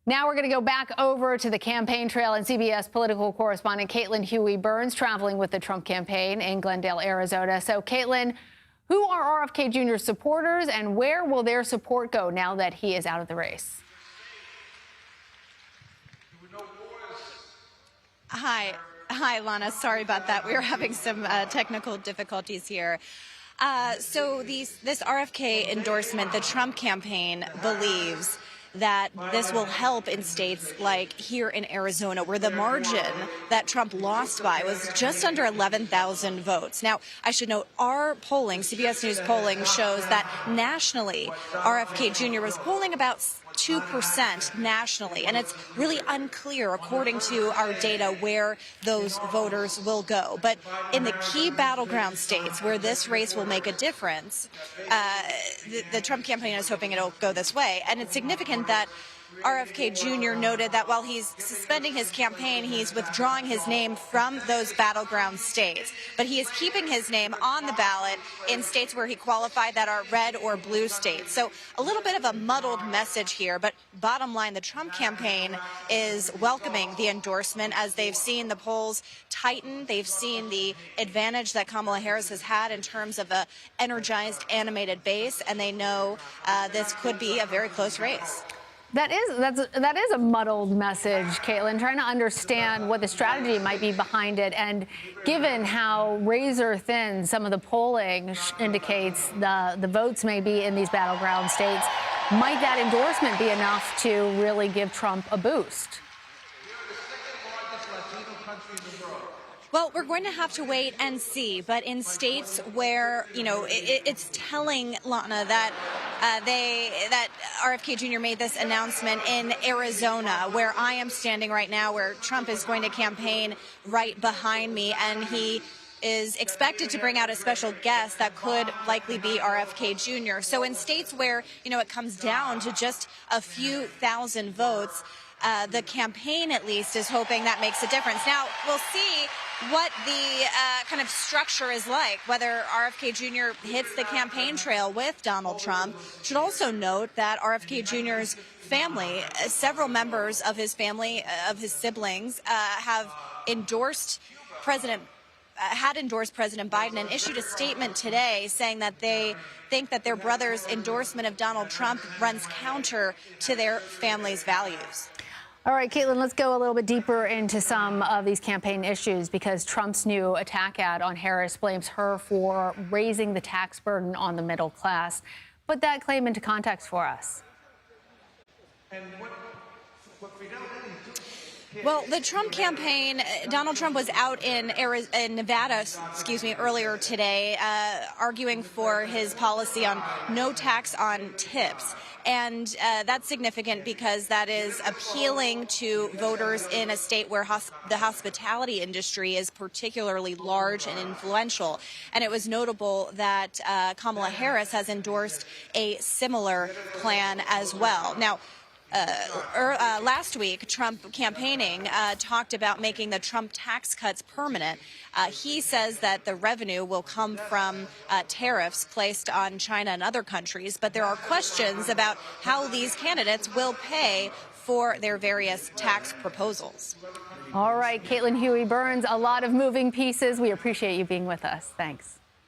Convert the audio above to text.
Now we're going to go back over to the campaign trail, and CBS political correspondent Caitlin Huey-Burns traveling with the Trump campaign in Glendale, Arizona. So, Caitlin, who are RFK Jr.'s supporters, and where will their support go now that he is out of the race? Hi, Lana. Sorry about that. We were having some technical difficulties here. So this RFK endorsement, the Trump campaign believes that this will help in states like here in Arizona, where the margin that Trump lost by was just under 11,000 votes. Now, I should note our polling, CBS News polling, shows that nationally, RFK Jr. was polling about 2% nationally, and it's really unclear, according to our data, where those voters will go. But in the key battleground states where this race will make a difference, the Trump campaign is hoping it'll go this way. And it's significant that RFK Jr. noted that while he's suspending his campaign, he's withdrawing his name from those battleground states. But he is keeping his name on the ballot in states where he qualified that are red or blue states. So a little bit of a muddled message here. But bottom line, the Trump campaign is welcoming the endorsement as they've seen the polls tighten. They've seen the advantage that Kamala Harris has had in terms of a energized, animated base. And they know this could be a very close race. That is a muddled message, Caitlin, trying to understand what the strategy might be behind it. And given how razor thin some of the polling indicates the votes may be in these battleground states, might that endorsement be enough to really give Trump a boost? Well, we're going to have to wait and see. But in states where, it's telling, Lana, that that RFK Jr. made this announcement in Arizona, where I am standing right now, where Trump is going to campaign right behind me, and he is expected to bring out a special guest that could likely be RFK Jr. So in states where, it comes down to just a few thousand votes, the campaign, at least, is hoping that makes a difference. Now, we'll see what the kind of structure is like, whether RFK Jr. hits the campaign trail with Donald Trump. Should also note that RFK Jr.'s family, several members of his family, of his siblings, have endorsed President Biden and issued a statement today saying that they think that their brother's endorsement of Donald Trump runs counter to their family's values. All right, Caitlin, let's go a little bit deeper into some of these campaign issues, because Trump's new attack ad on Harris blames her for raising the tax burden on the middle class. Put that claim into context for us. Well, the Trump campaign, Donald Trump was out in Nevada, earlier today, arguing for his policy on no tax on tips. And that's significant because that is appealing to voters in a state where the hospitality industry is particularly large and influential. And it was notable that Kamala Harris has endorsed a similar plan as well. Now, last week, Trump campaigning talked about making the Trump tax cuts permanent. He says that the revenue will come from tariffs placed on China and other countries, but there are questions about how these candidates will pay for their various tax proposals. All right, Caitlin Huey-Burns, a lot of moving pieces. We appreciate you being with us. Thanks.